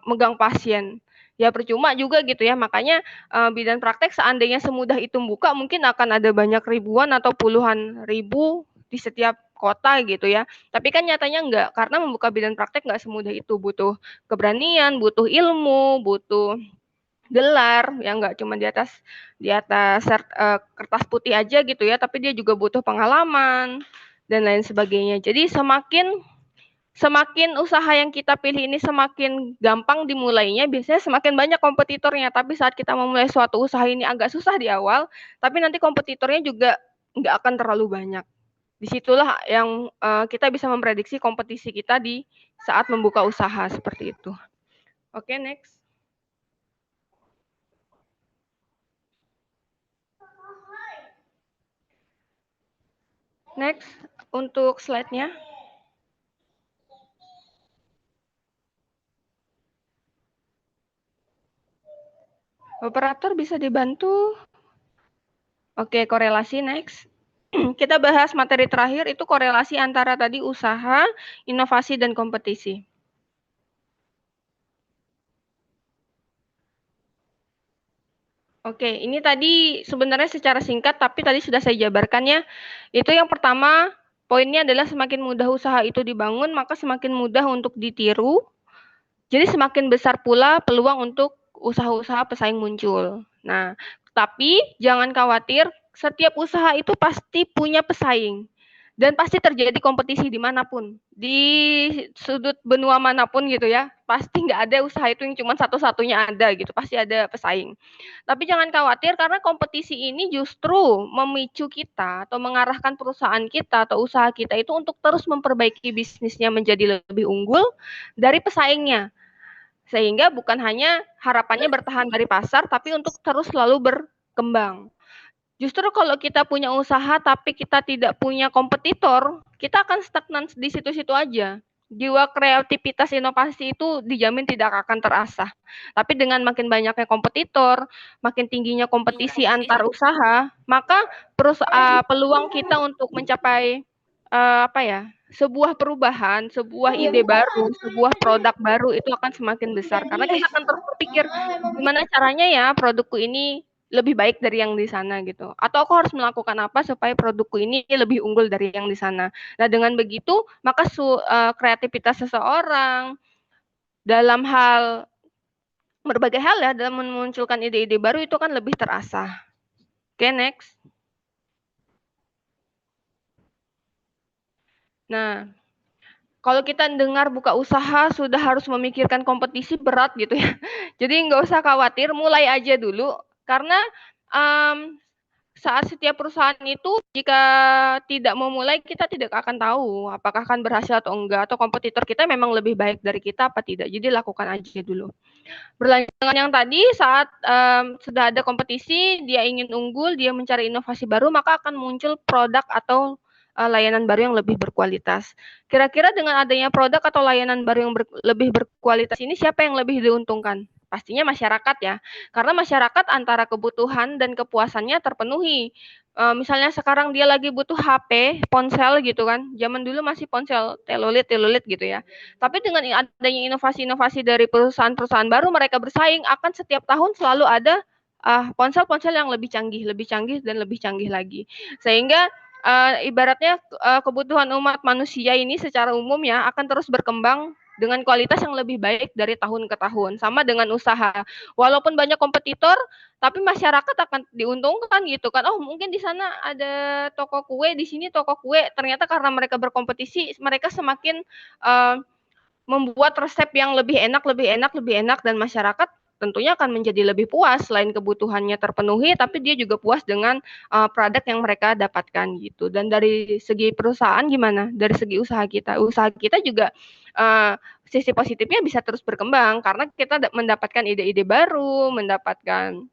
megang pasien. Ya percuma juga gitu ya, makanya bidan praktek seandainya semudah itu buka, mungkin akan ada banyak ribuan atau puluhan ribu di setiap kota gitu ya. Tapi kan nyatanya enggak, karena membuka bidan praktek nggak semudah itu, butuh keberanian, butuh ilmu, butuh gelar, yang nggak cuma di atas kertas putih aja gitu ya, tapi dia juga butuh pengalaman dan lain sebagainya. Jadi semakin usaha yang kita pilih ini semakin gampang dimulainya, biasanya semakin banyak kompetitornya. Tapi saat kita memulai suatu usaha ini agak susah di awal, tapi nanti kompetitornya juga nggak akan terlalu banyak. Disitulah yang kita bisa memprediksi kompetisi kita di saat membuka usaha seperti itu. Oke, next. Next, untuk slide-nya. Operator bisa dibantu? Oke, korelasi next. Kita bahas materi terakhir, itu korelasi antara tadi usaha, inovasi, dan kompetisi. Oke, ini tadi sebenarnya secara singkat, tapi tadi sudah saya jabarkan ya. Itu yang pertama, poinnya adalah semakin mudah usaha itu dibangun, maka semakin mudah untuk ditiru. Jadi semakin besar pula peluang untuk usaha-usaha pesaing muncul. Nah, tapi jangan khawatir, setiap usaha itu pasti punya pesaing. Dan pasti terjadi kompetisi dimanapun, di sudut benua manapun gitu ya, pasti nggak ada usaha itu yang cuma satu-satunya ada gitu, pasti ada pesaing. Tapi jangan khawatir, karena kompetisi ini justru memicu kita atau mengarahkan perusahaan kita atau usaha kita itu untuk terus memperbaiki bisnisnya menjadi lebih unggul dari pesaingnya. Sehingga bukan hanya harapannya bertahan dari pasar, tapi untuk terus selalu berkembang. Justru kalau kita punya usaha tapi kita tidak punya kompetitor, kita akan stagnan di situ-situ aja. Jiwa kreativitas inovasi itu dijamin tidak akan terasah. Tapi dengan makin banyaknya kompetitor, makin tingginya kompetisi antar usaha, maka peluang kita untuk mencapai sebuah perubahan, sebuah ide baru, sebuah produk baru itu akan semakin besar. Karena kita akan terus berpikir, gimana caranya ya produkku ini lebih baik dari yang di sana gitu. Atau aku harus melakukan apa supaya produkku ini lebih unggul dari yang di sana. Nah, dengan begitu, maka kreativitas seseorang dalam hal berbagai hal ya, dalam memunculkan ide-ide baru itu kan lebih terasah. Oke, next. Nah, kalau kita dengar buka usaha sudah harus memikirkan kompetisi, berat gitu ya. Jadi nggak usah khawatir, mulai aja dulu. Karena saat setiap perusahaan itu jika tidak memulai, kita tidak akan tahu apakah akan berhasil atau enggak, atau kompetitor kita memang lebih baik dari kita apa tidak. Jadi lakukan aja dulu. Berlanjut dengan yang tadi, saat sudah ada kompetisi, dia ingin unggul, dia mencari inovasi baru, maka akan muncul produk atau layanan baru yang lebih berkualitas. Kira-kira dengan adanya produk atau layanan baru yang lebih berkualitas ini, siapa yang lebih diuntungkan? Pastinya masyarakat ya, karena masyarakat antara kebutuhan dan kepuasannya terpenuhi. Misalnya sekarang dia lagi butuh HP, ponsel gitu kan, zaman dulu masih ponsel telolet gitu ya. Tapi dengan adanya inovasi-inovasi dari perusahaan-perusahaan baru, mereka bersaing, akan setiap tahun selalu ada ponsel-ponsel yang lebih canggih dan lebih canggih lagi. Sehingga ibaratnya kebutuhan umat manusia ini secara umum ya akan terus berkembang dengan kualitas yang lebih baik dari tahun ke tahun. Sama dengan usaha. Walaupun banyak kompetitor, tapi masyarakat akan diuntungkan gitu kan. Oh, mungkin di sana ada toko kue, di sini toko kue. Ternyata karena mereka berkompetisi, mereka semakin membuat resep yang lebih enak, dan masyarakat tentunya akan menjadi lebih puas selain kebutuhannya terpenuhi, tapi dia juga puas dengan produk yang mereka dapatkan gitu. Dan dari segi perusahaan gimana? Dari segi usaha kita juga sisi positifnya bisa terus berkembang karena kita mendapatkan ide-ide baru, mendapatkan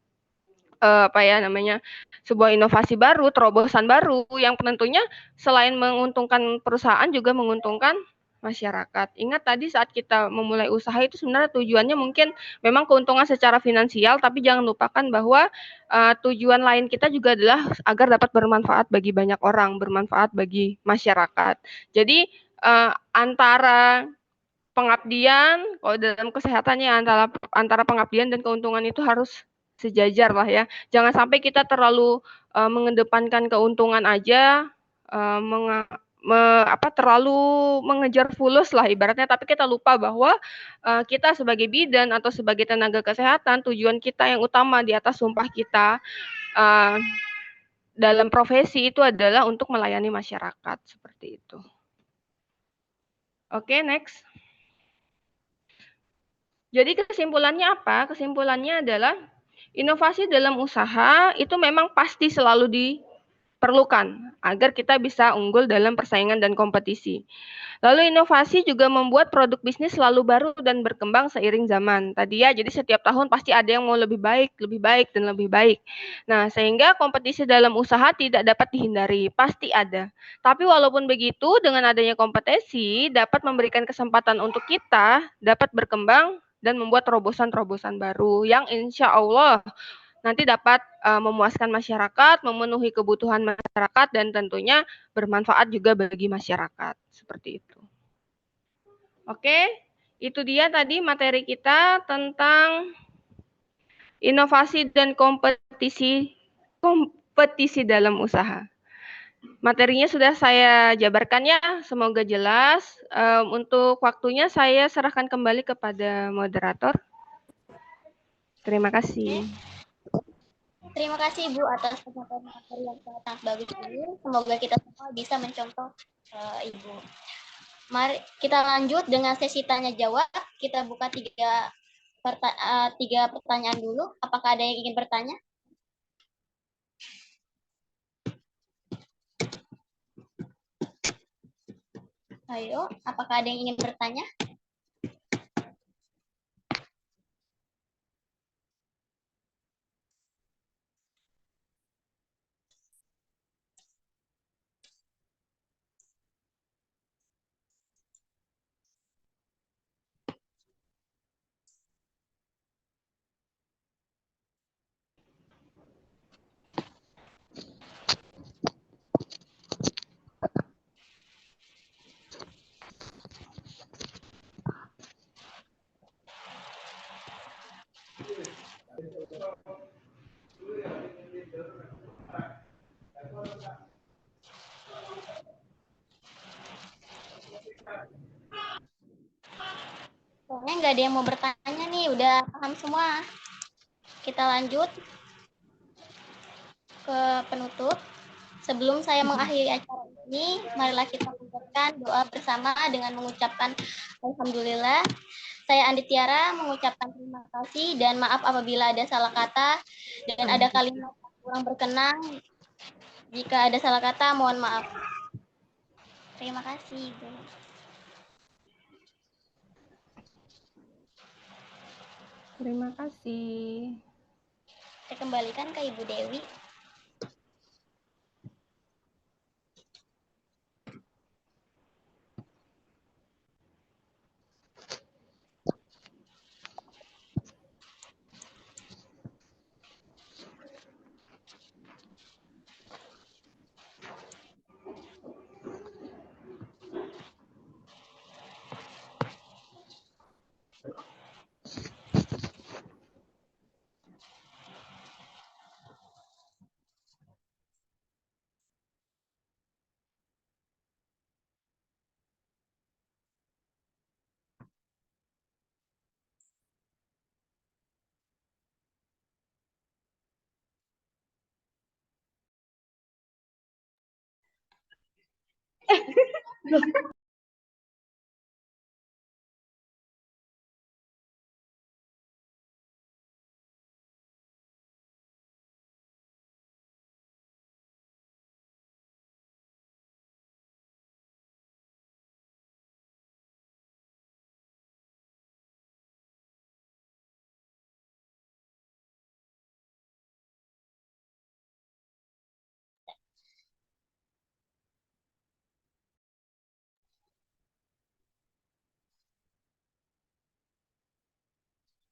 sebuah inovasi baru, terobosan baru yang tentunya selain menguntungkan perusahaan juga menguntungkan masyarakat. Ingat tadi saat kita memulai usaha itu sebenarnya tujuannya mungkin memang keuntungan secara finansial, tapi jangan lupakan bahwa tujuan lain kita juga adalah agar dapat bermanfaat bagi banyak orang, bermanfaat bagi masyarakat. Jadi antara pengabdian, kalau dalam kesehatannya antara pengabdian dan keuntungan itu harus sejajar lah ya. Jangan sampai kita terlalu mengedepankan keuntungan aja, terlalu mengejar fulus lah ibaratnya, tapi kita lupa bahwa kita sebagai bidan atau sebagai tenaga kesehatan, tujuan kita yang utama di atas sumpah kita dalam profesi itu adalah untuk melayani masyarakat, seperti itu. Oke, next. Jadi kesimpulannya apa? Kesimpulannya adalah inovasi dalam usaha itu memang pasti selalu diperlukan agar kita bisa unggul dalam persaingan dan kompetisi. Lalu inovasi juga membuat produk bisnis selalu baru dan berkembang seiring zaman. Tadi ya, jadi setiap tahun pasti ada yang mau lebih baik, dan lebih baik. Nah, sehingga kompetisi dalam usaha tidak dapat dihindari, pasti ada. Tapi walaupun begitu, dengan adanya kompetisi dapat memberikan kesempatan untuk kita dapat berkembang dan membuat terobosan-terobosan baru yang insya Allah nanti dapat memuaskan masyarakat, memenuhi kebutuhan masyarakat, dan tentunya bermanfaat juga bagi masyarakat. Seperti itu. Oke, itu dia tadi materi kita tentang inovasi dan kompetisi dalam usaha. Materinya sudah saya jabarkan ya, semoga jelas. Untuk waktunya saya serahkan kembali kepada moderator. Terima kasih. Terima kasih Ibu atas penyampaian materi yang sangat bagus ini. Semoga kita semua bisa mencontoh Ibu. Mari kita lanjut dengan sesi tanya jawab. Kita buka tiga pertanyaan dulu. Apakah ada yang ingin bertanya? Ayo, apakah ada yang ingin bertanya? Soalnya nggak ada yang mau bertanya nih, udah paham semua. Kita lanjut ke penutup. Sebelum saya mengakhiri acara ini, marilah kita mengucapkan doa bersama dengan mengucapkan Alhamdulillah. Saya Andi Tiara mengucapkan terima kasih dan maaf apabila ada salah kata dan ada kalimat yang kurang berkenan. Jika ada salah kata, mohon maaf. Terima kasih, Ibu. Terima kasih. Saya kembalikan ke Ibu Dewi.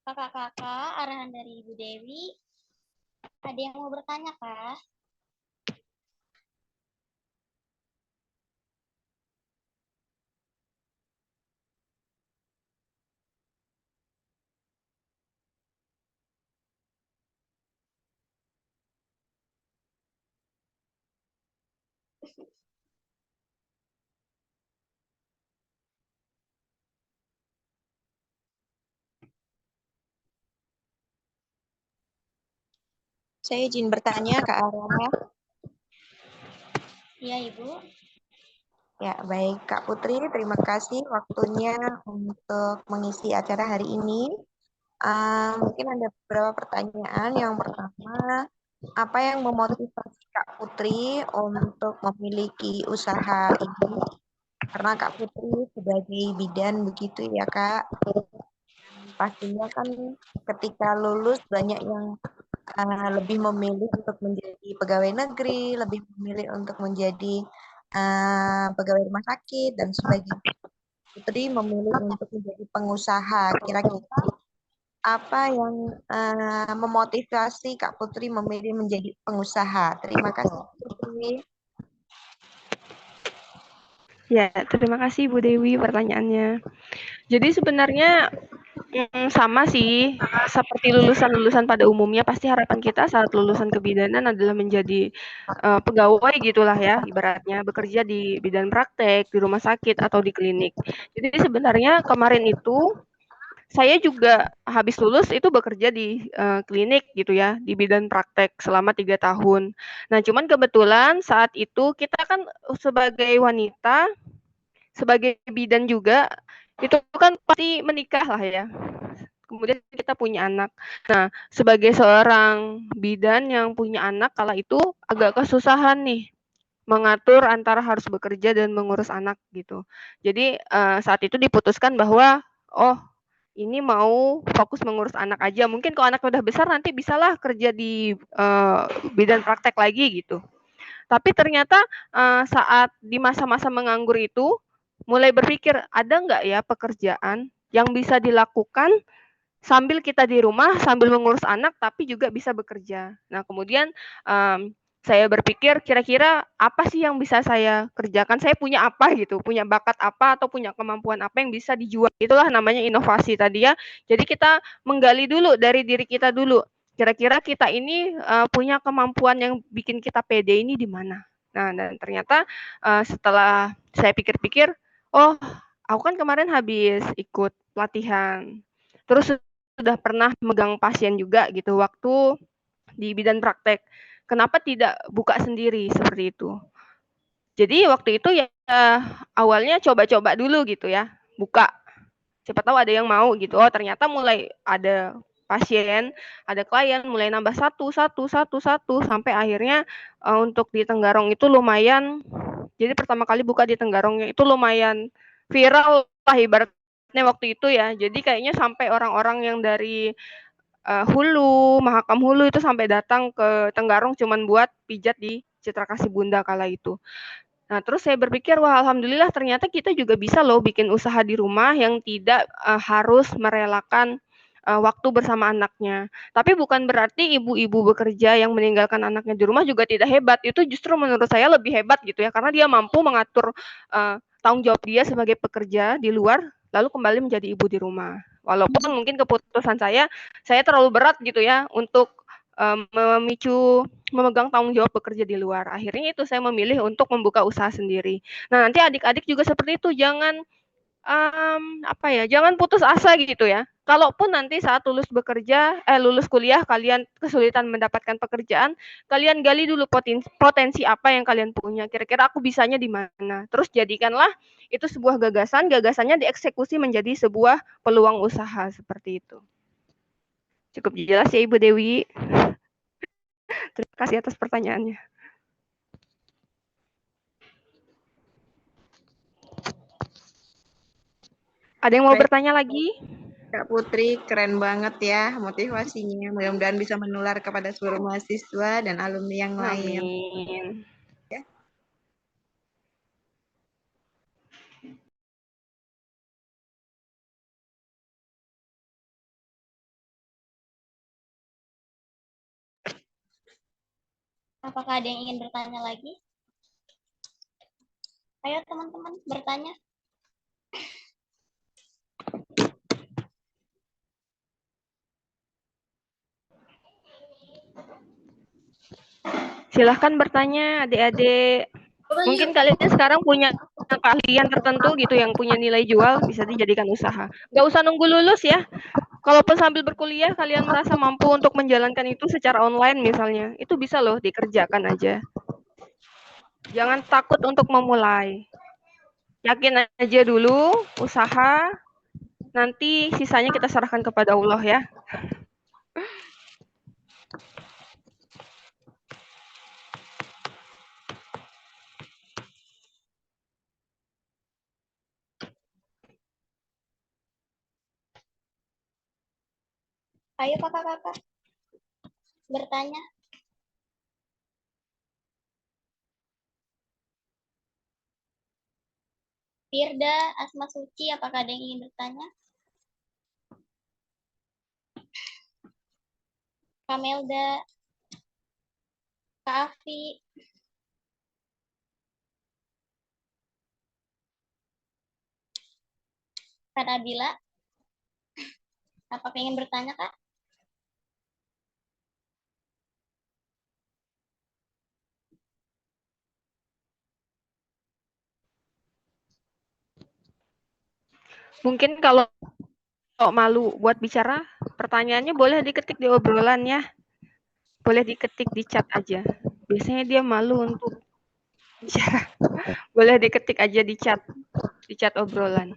Kakak-kakak, arahan dari Ibu Dewi. Ada yang mau bertanya, Kak? Saya izin bertanya, Kak Ara. Iya, Ibu. Ya, baik, Kak Putri. Terima kasih waktunya untuk mengisi acara hari ini. Mungkin ada beberapa pertanyaan. Yang pertama, apa yang memotivasi Kak Putri untuk memiliki usaha ini? Karena Kak Putri sebagai bidan begitu ya, Kak. Pastinya kan ketika lulus banyak yang lebih memilih untuk menjadi pegawai negeri, lebih memilih untuk menjadi pegawai rumah sakit dan sebagainya. Putri memilih untuk menjadi pengusaha. Kira-kira apa yang memotivasi Kak Putri memilih menjadi pengusaha? Terima kasih, Putri. Ya, terima kasih Bu Dewi pertanyaannya. Jadi sebenarnya sama sih, seperti lulusan-lulusan pada umumnya, pasti harapan kita saat lulusan kebidanan adalah menjadi pegawai gitulah ya, ibaratnya bekerja di bidang praktek, di rumah sakit atau di klinik. Jadi sebenarnya kemarin itu saya juga habis lulus itu bekerja di klinik gitu ya, di bidang praktek selama 3 tahun. Nah, cuman kebetulan saat itu kita kan sebagai wanita, sebagai bidan juga, itu kan pasti menikah lah ya. Kemudian kita punya anak. Nah, sebagai seorang bidan yang punya anak kala itu agak kesusahan nih mengatur antara harus bekerja dan mengurus anak gitu. Jadi saat itu diputuskan bahwa oh ini mau fokus mengurus anak aja. Mungkin kalau anak udah besar nanti bisalah kerja di bidang praktek lagi gitu. Tapi ternyata saat di masa-masa menganggur itu mulai berpikir ada nggak ya pekerjaan yang bisa dilakukan sambil kita di rumah, sambil mengurus anak, tapi juga bisa bekerja. Nah, kemudian saya berpikir kira-kira apa sih yang bisa saya kerjakan? Saya punya apa gitu, punya bakat apa atau punya kemampuan apa yang bisa dijual. Itulah namanya inovasi tadi ya. Jadi kita menggali dulu dari diri kita dulu. Kira-kira kita ini punya kemampuan yang bikin kita pede ini di mana? Nah, dan ternyata setelah saya pikir-pikir, oh, aku kan kemarin habis ikut pelatihan. Terus sudah pernah megang pasien juga gitu waktu di bidang praktek. Kenapa tidak buka sendiri seperti itu? Jadi waktu itu ya awalnya coba-coba dulu gitu ya, buka. Siapa tahu ada yang mau gitu. Oh ternyata mulai ada pasien, ada klien, mulai nambah satu sampai akhirnya untuk di Tenggarong itu lumayan. Jadi pertama kali buka di Tenggarongnya itu lumayan viral lah ibaratnya waktu itu ya. Jadi kayaknya sampai orang-orang yang dari Hulu, Mahakam Hulu itu sampai datang ke Tenggarong cuman buat pijat di Citra Kasih Bunda kala itu. Nah, terus saya berpikir, wah alhamdulillah ternyata kita juga bisa loh bikin usaha di rumah yang tidak harus merelakan waktu bersama anaknya. Tapi bukan berarti ibu-ibu bekerja yang meninggalkan anaknya di rumah juga tidak hebat. Itu justru menurut saya lebih hebat gitu ya, karena dia mampu mengatur tanggung jawab dia sebagai pekerja di luar, lalu kembali menjadi ibu di rumah. Walaupun mungkin keputusan saya terlalu berat gitu ya untuk memicu memegang tanggung jawab bekerja di luar. Akhirnya itu saya memilih untuk membuka usaha sendiri. Nah, nanti adik-adik juga seperti itu, jangan jangan putus asa gitu ya. Kalaupun nanti saat lulus kuliah kalian kesulitan mendapatkan pekerjaan, kalian gali dulu potensi apa yang kalian punya. Kira-kira aku bisanya di mana. Terus jadikanlah itu sebuah gagasan, gagasannya dieksekusi menjadi sebuah peluang usaha seperti itu. Cukup jelas ya Ibu Dewi. Terima kasih atas pertanyaannya. Ada yang mau Baik, bertanya lagi? Kak Putri, keren banget ya motivasinya. Mudah-mudahan bisa menular kepada seluruh mahasiswa dan alumni yang lain. Amin. Apakah ada yang ingin bertanya lagi? Ayo teman-teman bertanya. Silahkan bertanya adik-adik. Mungkin kalian sekarang punya keahlian tertentu gitu yang punya nilai jual bisa dijadikan usaha. Nggak usah nunggu lulus ya. Kalaupun sambil berkuliah kalian merasa mampu untuk menjalankan itu secara online misalnya, itu bisa loh dikerjakan aja. Jangan takut untuk memulai. Yakin aja dulu, usaha, nanti sisanya kita serahkan kepada Allah ya. Ayo kakak-kakak bertanya. Firda, Asma Suci, apakah ada yang ingin bertanya? Kamelda, Kak Afi, Kak Nabila, apakah ingin bertanya Kak? Mungkin kalau malu buat bicara, pertanyaannya boleh diketik di obrolan ya. Boleh diketik di chat aja. Biasanya dia malu untuk bicara. Boleh diketik aja di chat obrolan.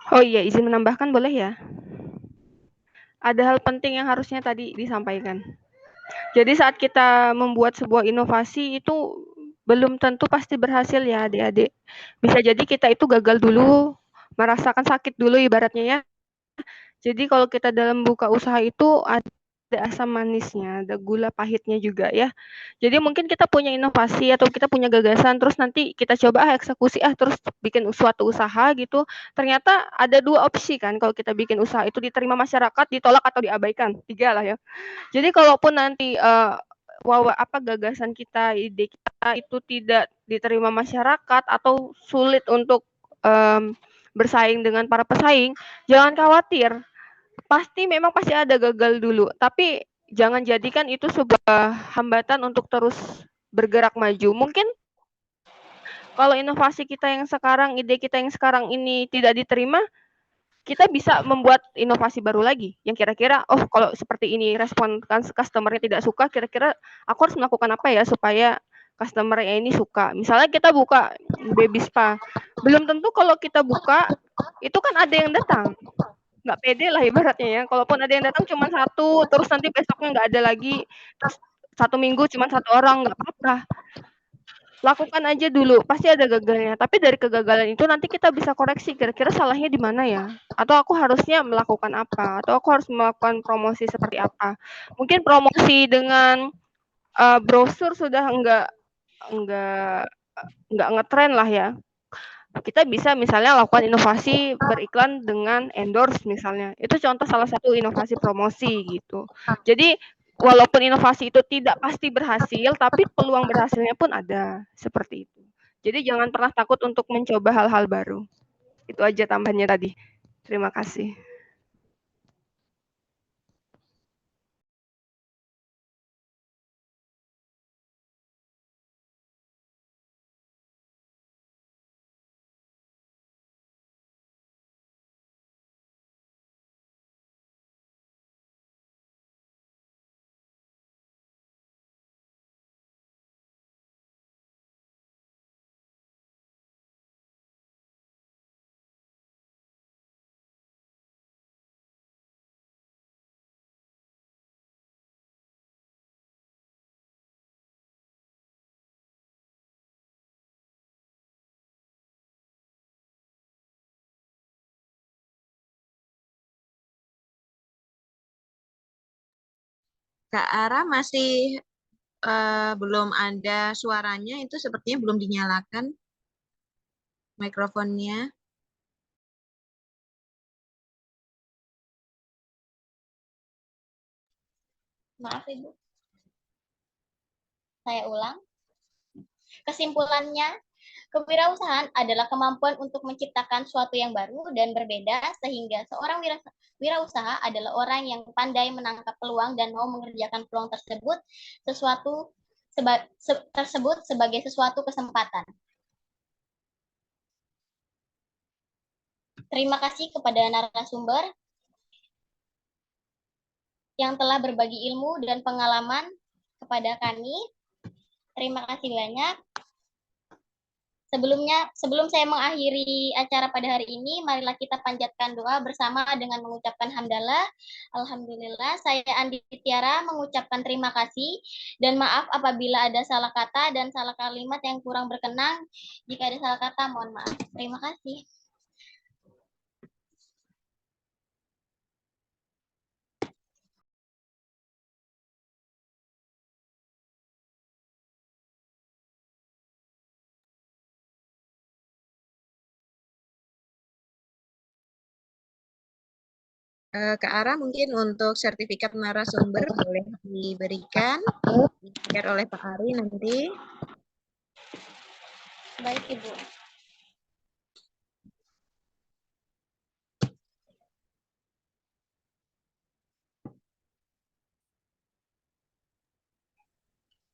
Oh iya, izin menambahkan boleh ya? Ada hal penting yang harusnya tadi disampaikan. Jadi saat kita membuat sebuah inovasi itu belum tentu pasti berhasil ya adik-adik. Bisa jadi kita itu gagal dulu, merasakan sakit dulu ibaratnya ya. Jadi kalau kita dalam buka usaha itu ada asam manisnya, ada gula pahitnya juga ya. Jadi mungkin kita punya inovasi atau kita punya gagasan, terus nanti kita coba eksekusi terus bikin suatu usaha gitu. Ternyata ada dua opsi kan kalau kita bikin usaha itu diterima masyarakat, ditolak atau diabaikan. 3 lah ya. Jadi kalaupun nanti gagasan kita, ide kita itu tidak diterima masyarakat atau sulit untuk bersaing dengan para pesaing, jangan khawatir. Memang pasti ada gagal dulu, tapi jangan jadikan itu sebuah hambatan untuk terus bergerak maju. Mungkin kalau inovasi kita yang sekarang, ide kita yang sekarang ini tidak diterima, kita bisa membuat inovasi baru lagi yang kira-kira, oh kalau seperti ini respon customer-nya tidak suka, kira-kira aku harus melakukan apa ya supaya customer-nya ini suka. Misalnya kita buka baby spa, belum tentu kalau kita buka itu kan ada yang datang. Nggak pede lah ibaratnya ya. Kalaupun ada yang datang cuma satu, terus nanti besoknya nggak ada lagi, terus 1 minggu cuma 1 orang, nggak apa-apa. Lakukan aja dulu, pasti ada gagalnya. Tapi dari kegagalan itu nanti kita bisa koreksi, kira-kira salahnya di mana ya? Atau aku harusnya melakukan apa? Atau aku harus melakukan promosi seperti apa? Mungkin promosi dengan brosur sudah enggak ngetren lah ya. Kita bisa misalnya lakukan inovasi beriklan dengan endorse misalnya. Itu contoh salah satu inovasi promosi gitu. Jadi walaupun inovasi itu tidak pasti berhasil, tapi peluang berhasilnya pun ada, seperti itu. Jadi jangan pernah takut untuk mencoba hal-hal baru. Itu aja tambahannya tadi. Terima kasih. Kak Ara masih belum ada suaranya, itu sepertinya belum dinyalakan mikrofonnya. Maaf Ibu. Saya ulang. Kesimpulannya, kewirausahaan adalah kemampuan untuk menciptakan sesuatu yang baru dan berbeda sehingga seorang wirausaha adalah orang yang pandai menangkap peluang dan mau mengerjakan peluang tersebut sebagai sesuatu kesempatan. Terima kasih kepada narasumber yang telah berbagi ilmu dan pengalaman kepada kami. Terima kasih banyak. Sebelum saya mengakhiri acara pada hari ini, marilah kita panjatkan doa bersama dengan mengucapkan hamdalah. Alhamdulillah, saya Andi Tiara mengucapkan terima kasih dan maaf apabila ada salah kata dan salah kalimat yang kurang berkenan. Jika ada salah kata, mohon maaf. Terima kasih. Kak Ara, mungkin untuk sertifikat narasumber boleh diberikan, di-share oleh Pak Ari nanti. Baik, Ibu.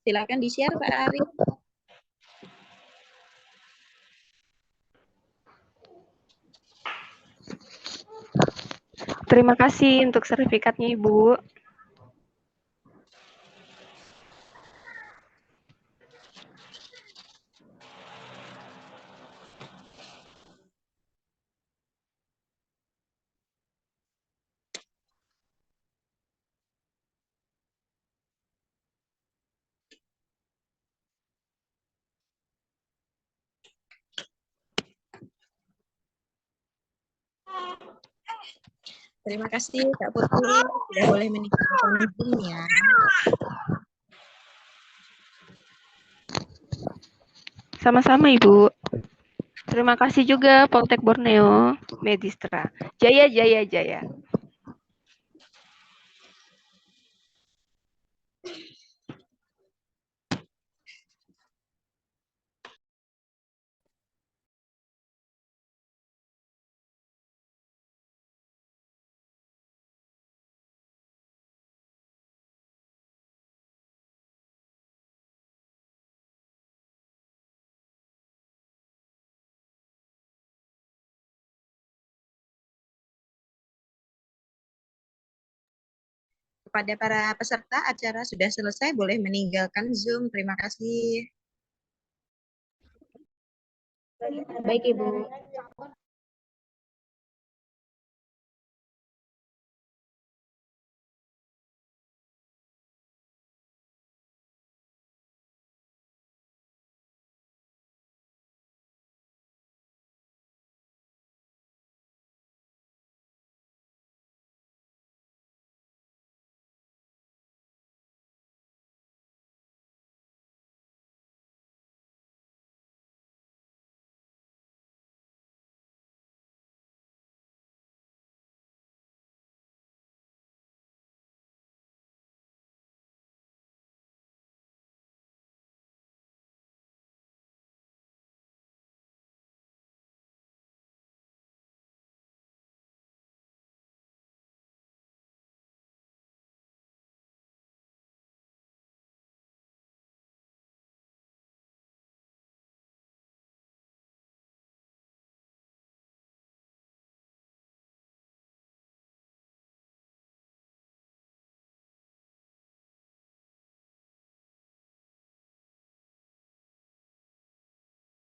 Silakan di-share Pak Ari. Terima kasih untuk sertifikatnya, Ibu. Terima kasih Kak Putri, sudah boleh meninggalkan Zoom-nya. Sama-sama, Ibu. Terima kasih juga Poltek Borneo, Medistra. Jaya, jaya, jaya. Kepada para peserta, acara sudah selesai, boleh meninggalkan Zoom. Terima kasih. Baik, Ibu.